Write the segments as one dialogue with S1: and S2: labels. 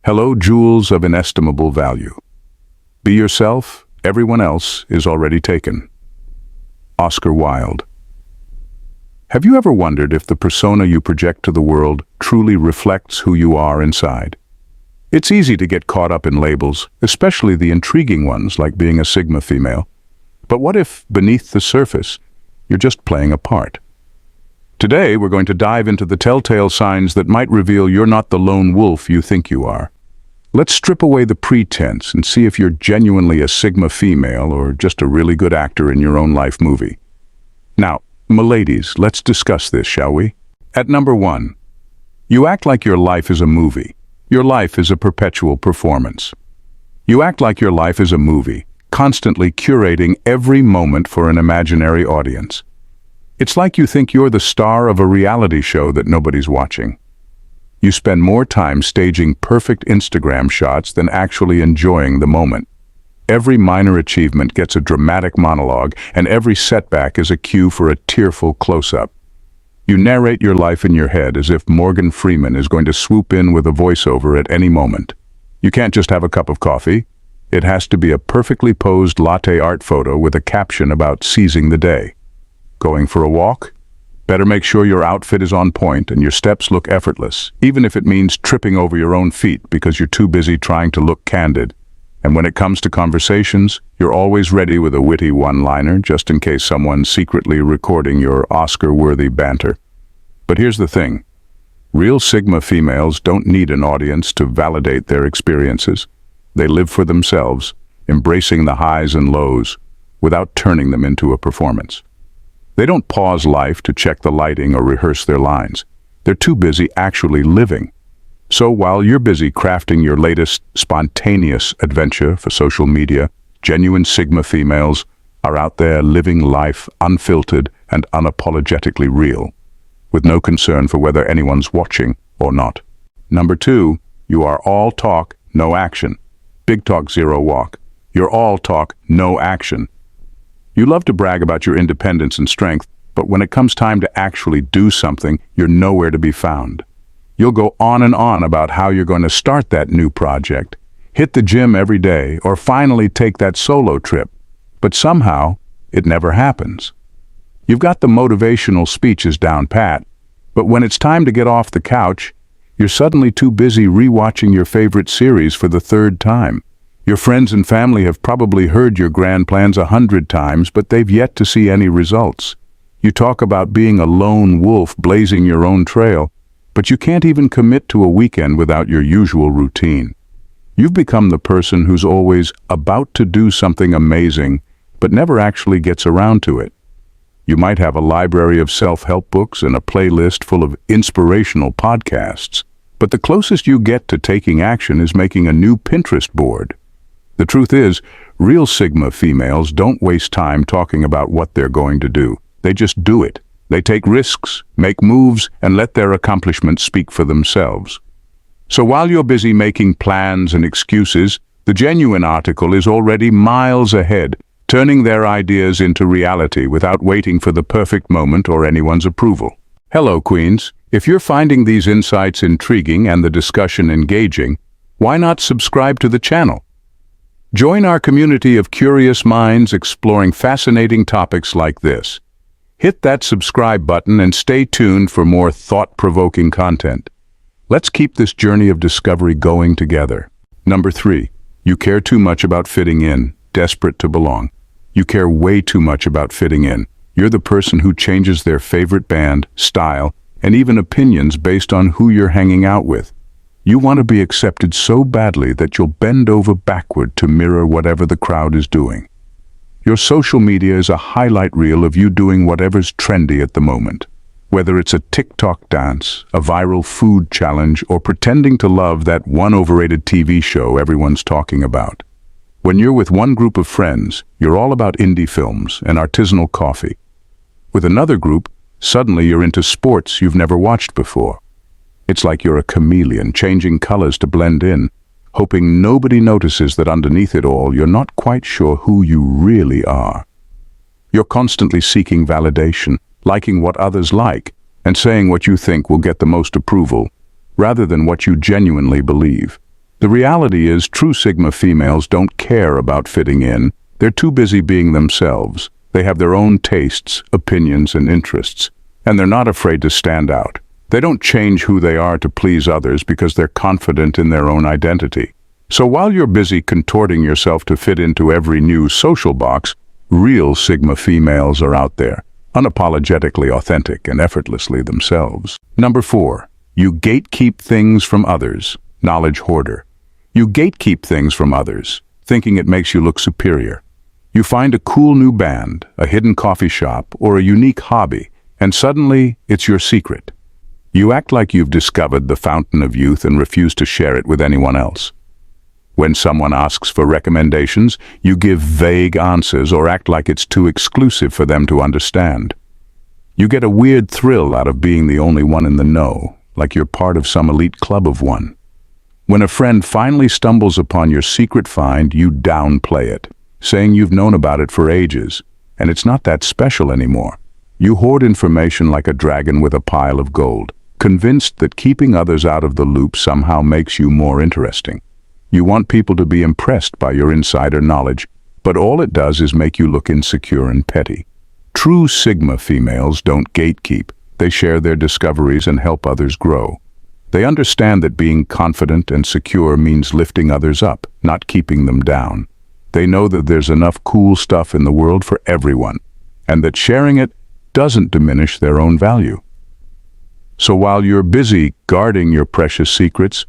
S1: Hello, jewels of inestimable value. Be yourself, everyone else is already taken. Oscar Wilde. Have you ever wondered if the persona you project to the world truly reflects who you are inside? It's easy to get caught up in labels, especially the intriguing ones like being a Sigma female. But what if, beneath the surface, you're just playing a part? Today, we're going to dive into the telltale signs that might reveal you're not the lone wolf you think you are. Let's strip away the pretense and see if you're genuinely a Sigma female or just a really good actor in your own life movie. Now, m'ladies, let's discuss this, shall we? At number 1, you act like your life is a movie. Your life is a perpetual performance. You act like your life is a movie, constantly curating every moment for an imaginary audience. It's like you think you're the star of a reality show that nobody's watching. You spend more time staging perfect Instagram shots than actually enjoying the moment. Every minor achievement gets a dramatic monologue, and every setback is a cue for a tearful close-up. You narrate your life in your head as if Morgan Freeman is going to swoop in with a voiceover at any moment. You can't just have a cup of coffee. It has to be a perfectly posed latte art photo with a caption about seizing the day. Going for a walk? Better make sure your outfit is on point and your steps look effortless, even if it means tripping over your own feet because you're too busy trying to look candid. And when it comes to conversations, you're always ready with a witty one-liner just in case someone's secretly recording your Oscar-worthy banter. But here's the thing. Real Sigma females don't need an audience to validate their experiences. They live for themselves, embracing the highs and lows without turning them into a performance. They don't pause life to check the lighting or rehearse their lines. They're too busy actually living. So while you're busy crafting your latest spontaneous adventure for social media, genuine Sigma females are out there living life unfiltered and unapologetically real, with no concern for whether anyone's watching or not. Number 2, you are all talk, no action. Big talk, zero walk. You're all talk, no action. You love to brag about your independence and strength, but when it comes time to actually do something, you're nowhere to be found. You'll go on and on about how you're going to start that new project, hit the gym every day, or finally take that solo trip. But somehow, it never happens. You've got the motivational speeches down pat, but when it's time to get off the couch, you're suddenly too busy rewatching your favorite series for the 3rd time. Your friends and family have probably heard your grand plans 100 times, but they've yet to see any results. You talk about being a lone wolf blazing your own trail, but you can't even commit to a weekend without your usual routine. You've become the person who's always about to do something amazing, but never actually gets around to it. You might have a library of self-help books and a playlist full of inspirational podcasts, but the closest you get to taking action is making a new Pinterest board. The truth is, real Sigma females don't waste time talking about what they're going to do. They just do it. They take risks, make moves, and let their accomplishments speak for themselves. So while you're busy making plans and excuses, the genuine article is already miles ahead, turning their ideas into reality without waiting for the perfect moment or anyone's approval. Hello, Queens. If you're finding these insights intriguing and the discussion engaging, why not subscribe to the channel? Join our community of curious minds exploring fascinating topics like this. Hit that subscribe button and stay tuned for more thought-provoking content. Let's keep this journey of discovery going together. Number 3, you care too much about fitting in, desperate to belong. You care way too much about fitting in. You're the person who changes their favorite band, style, and even opinions based on who you're hanging out with. You want to be accepted so badly that you'll bend over backward to mirror whatever the crowd is doing. Your social media is a highlight reel of you doing whatever's trendy at the moment. Whether it's a TikTok dance, a viral food challenge, or pretending to love that one overrated TV show everyone's talking about. When you're with one group of friends, you're all about indie films and artisanal coffee. With another group, suddenly you're into sports you've never watched before. It's like you're a chameleon, changing colors to blend in, hoping nobody notices that underneath it all, you're not quite sure who you really are. You're constantly seeking validation, liking what others like, and saying what you think will get the most approval, rather than what you genuinely believe. The reality is true Sigma females don't care about fitting in. They're too busy being themselves. They have their own tastes, opinions, and interests, and they're not afraid to stand out. They don't change who they are to please others because they're confident in their own identity. So while you're busy contorting yourself to fit into every new social box, real Sigma females are out there, unapologetically authentic and effortlessly themselves. Number 4, you gatekeep things from others. Knowledge hoarder. You gatekeep things from others, thinking it makes you look superior. You find a cool new band, a hidden coffee shop, or a unique hobby, and suddenly it's your secret. You act like you've discovered the fountain of youth and refuse to share it with anyone else. When someone asks for recommendations, you give vague answers or act like it's too exclusive for them to understand. You get a weird thrill out of being the only one in the know, like you're part of some elite club of one. When a friend finally stumbles upon your secret find, you downplay it, saying you've known about it for ages, and it's not that special anymore. You hoard information like a dragon with a pile of gold, convinced that keeping others out of the loop somehow makes you more interesting. You want people to be impressed by your insider knowledge, but all it does is make you look insecure and petty. True Sigma females don't gatekeep. They share their discoveries and help others grow. They understand that being confident and secure means lifting others up, not keeping them down. They know that there's enough cool stuff in the world for everyone, and that sharing it doesn't diminish their own value. So while you're busy guarding your precious secrets,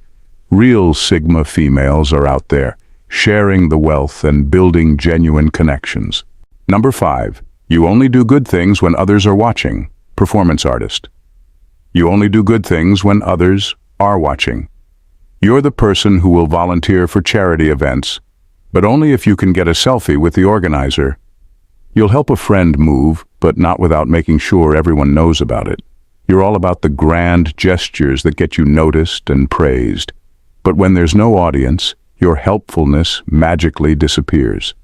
S1: real Sigma females are out there, sharing the wealth and building genuine connections. Number 5, you only do good things when others are watching. Performance artist. You only do good things when others are watching. You're the person who will volunteer for charity events, but only if you can get a selfie with the organizer. You'll help a friend move, but not without making sure everyone knows about it. You're all about the grand gestures that get you noticed and praised. But when there's no audience, your helpfulness magically disappears.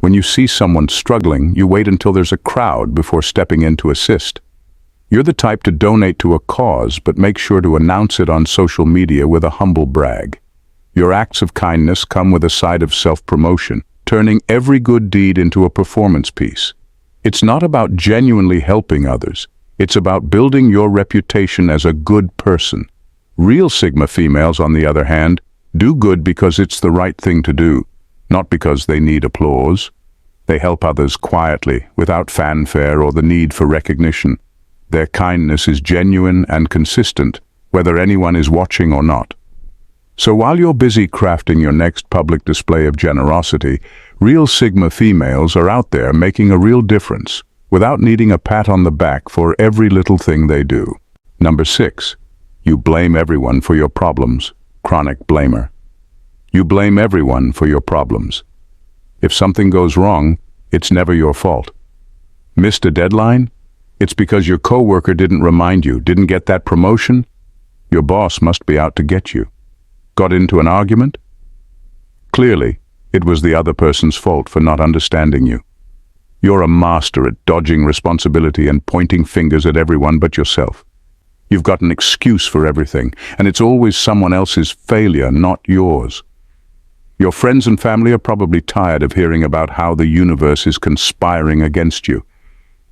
S1: When you see someone struggling, you wait until there's a crowd before stepping in to assist. You're the type to donate to a cause, but make sure to announce it on social media with a humble brag. Your acts of kindness come with a side of self-promotion, turning every good deed into a performance piece. It's not about genuinely helping others. It's about building your reputation as a good person. Real Sigma females, on the other hand, do good because it's the right thing to do, not because they need applause. They help others quietly, without fanfare or the need for recognition. Their kindness is genuine and consistent, whether anyone is watching or not. So while you're busy crafting your next public display of generosity, real Sigma females are out there making a real difference, without needing a pat on the back for every little thing they do. Number 6. You blame everyone for your problems. Chronic blamer. You blame everyone for your problems. If something goes wrong, it's never your fault. Missed a deadline? It's because your coworker didn't remind you. Didn't get that promotion? Your boss must be out to get you. Got into an argument? Clearly, it was the other person's fault for not understanding you. You're a master at dodging responsibility and pointing fingers at everyone but yourself. You've got an excuse for everything, and it's always someone else's failure, not yours. Your friends and family are probably tired of hearing about how the universe is conspiring against you.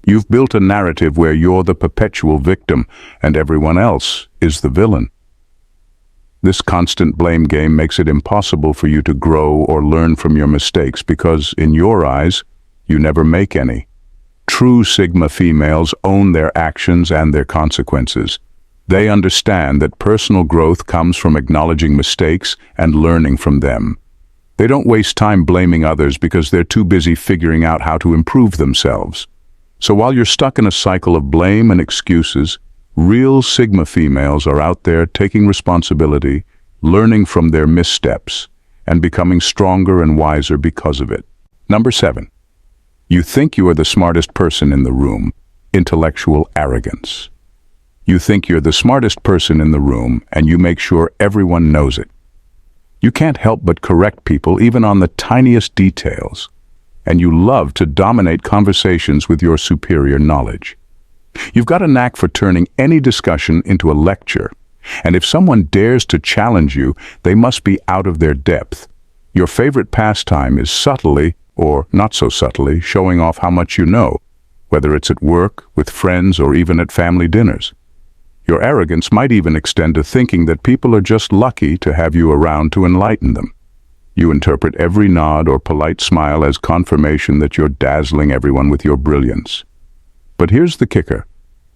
S1: You've built a narrative where you're the perpetual victim, and everyone else is the villain. This constant blame game makes it impossible for you to grow or learn from your mistakes because, in your eyes, you never make any. True Sigma females own their actions and their consequences. They understand that personal growth comes from acknowledging mistakes and learning from them. They don't waste time blaming others because they're too busy figuring out how to improve themselves. So while you're stuck in a cycle of blame and excuses, real Sigma females are out there taking responsibility, learning from their missteps, and becoming stronger and wiser because of it. Number 7. You think you are the smartest person in the room. Intellectual arrogance. You think you're the smartest person in the room, and you make sure everyone knows it. You can't help but correct people even on the tiniest details, and you love to dominate conversations with your superior knowledge. You've got a knack for turning any discussion into a lecture, And if someone dares to challenge you, they must be out of their depth. Your favorite pastime is subtly, or not so subtly, showing off how much you know, whether it's at work, with friends, or even at family dinners. Your arrogance might even extend to thinking that people are just lucky to have you around to enlighten them. You interpret every nod or polite smile as confirmation that you're dazzling everyone with your brilliance. But here's the kicker.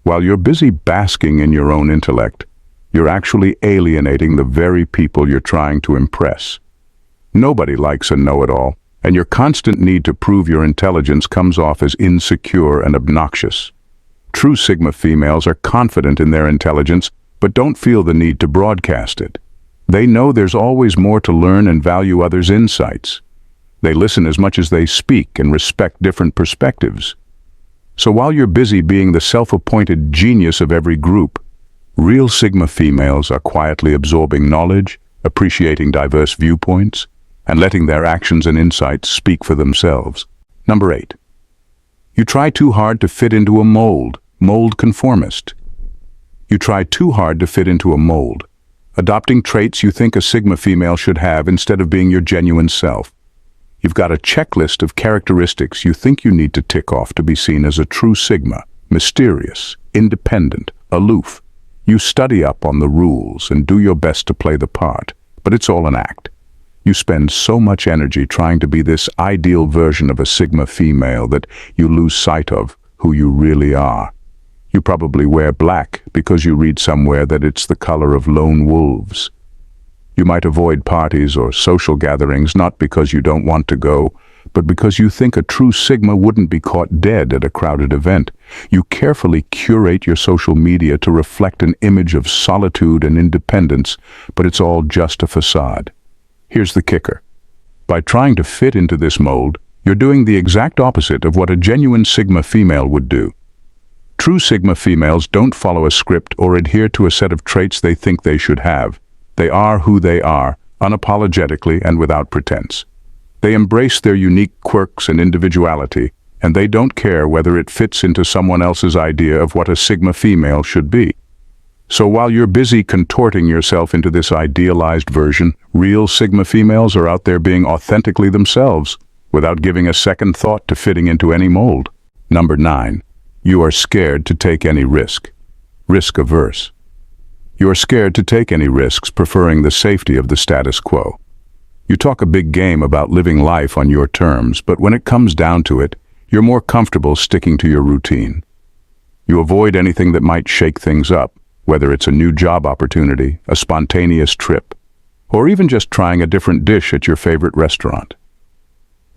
S1: While you're busy basking in your own intellect, you're actually alienating the very people you're trying to impress. Nobody likes a know-it-all, and your constant need to prove your intelligence comes off as insecure and obnoxious. True Sigma females are confident in their intelligence, but don't feel the need to broadcast it. They know there's always more to learn and value others' insights. They listen as much as they speak and respect different perspectives. So while you're busy being the self-appointed genius of every group, real Sigma females are quietly absorbing knowledge, appreciating diverse viewpoints, and letting their actions and insights speak for themselves. Number 8. You try too hard to fit into a mold conformist. You try too hard to fit into a mold, adopting traits you think a Sigma female should have instead of being your genuine self. You've got a checklist of characteristics you think you need to tick off to be seen as a true Sigma: mysterious, independent, aloof. You study up on the rules and do your best to play the part, but it's all an act. You spend so much energy trying to be this ideal version of a Sigma female that you lose sight of who you really are. You probably wear black because you read somewhere that it's the color of lone wolves. You might avoid parties or social gatherings not because you don't want to go, but because you think a true Sigma wouldn't be caught dead at a crowded event. You carefully curate your social media to reflect an image of solitude and independence, but it's all just a facade. Here's the kicker. By trying to fit into this mold, you're doing the exact opposite of what a genuine Sigma female would do. True Sigma females don't follow a script or adhere to a set of traits they think they should have. They are who they are, unapologetically and without pretense. They embrace their unique quirks and individuality, and they don't care whether it fits into someone else's idea of what a Sigma female should be. So while you're busy contorting yourself into this idealized version, real Sigma females are out there being authentically themselves, without giving a second thought to fitting into any mold. Number 9. You are scared to take any risk. Risk-averse. You are scared to take any risks, preferring the safety of the status quo. You talk a big game about living life on your terms, but when it comes down to it, you're more comfortable sticking to your routine. You avoid anything that might shake things up, whether it's a new job opportunity, a spontaneous trip, or even just trying a different dish at your favorite restaurant.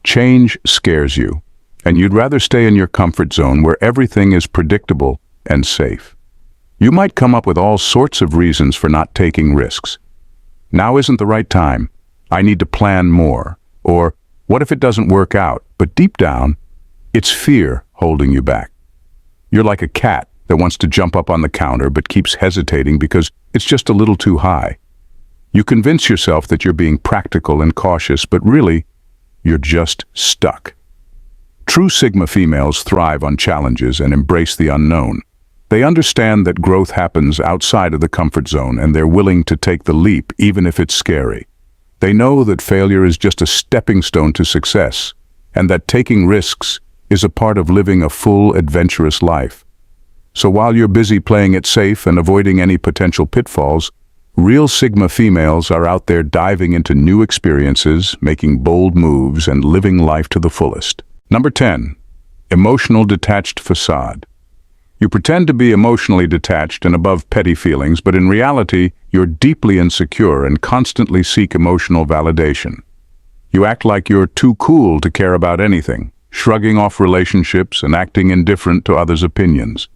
S1: Change scares you, and you'd rather stay in your comfort zone where everything is predictable and safe. You might come up with all sorts of reasons for not taking risks. Now isn't the right time. I need to plan more. Or, what if it doesn't work out? But deep down, it's fear holding you back. You're like a cat that wants to jump up on the counter but keeps hesitating because it's just a little too high. You convince yourself that you're being practical and cautious, but really, you're just stuck. True Sigma females thrive on challenges and embrace the unknown. They understand that growth happens outside of the comfort zone, and they're willing to take the leap even if it's scary. They know that failure is just a stepping stone to success, and that taking risks is a part of living a full, adventurous life. So while you're busy playing it safe and avoiding any potential pitfalls, real Sigma females are out there diving into new experiences, making bold moves, and living life to the fullest. Number 10. Emotional detached facade. You pretend to be emotionally detached and above petty feelings, but in reality, you're deeply insecure and constantly seek emotional validation. You act like you're too cool to care about anything, shrugging off relationships and acting indifferent to others' opinions.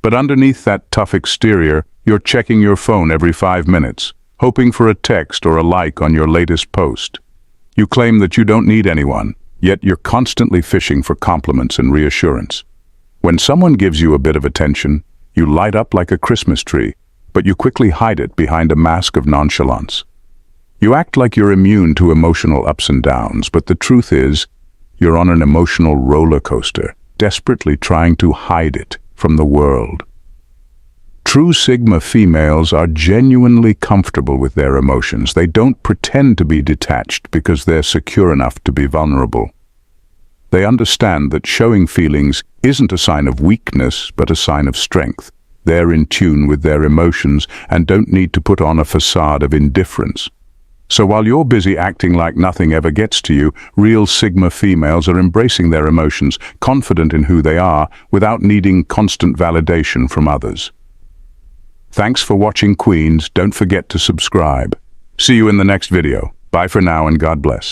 S1: But underneath that tough exterior, you're checking your phone every 5 minutes, hoping for a text or a like on your latest post. You claim that you don't need anyone, yet you're constantly fishing for compliments and reassurance. When someone gives you a bit of attention, you light up like a Christmas tree, but you quickly hide it behind a mask of nonchalance. You act like you're immune to emotional ups and downs, but the truth is, you're on an emotional roller coaster, desperately trying to hide it from the world. True Sigma females are genuinely comfortable with their emotions. They don't pretend to be detached because they're secure enough to be vulnerable. They understand that showing feelings isn't a sign of weakness, but a sign of strength. They're in tune with their emotions and don't need to put on a facade of indifference. So while you're busy acting like nothing ever gets to you, real Sigma females are embracing their emotions, confident in who they are, without needing constant validation from others. Thanks for watching, Queens. Don't forget to subscribe. See you in the next video. Bye for now and God bless.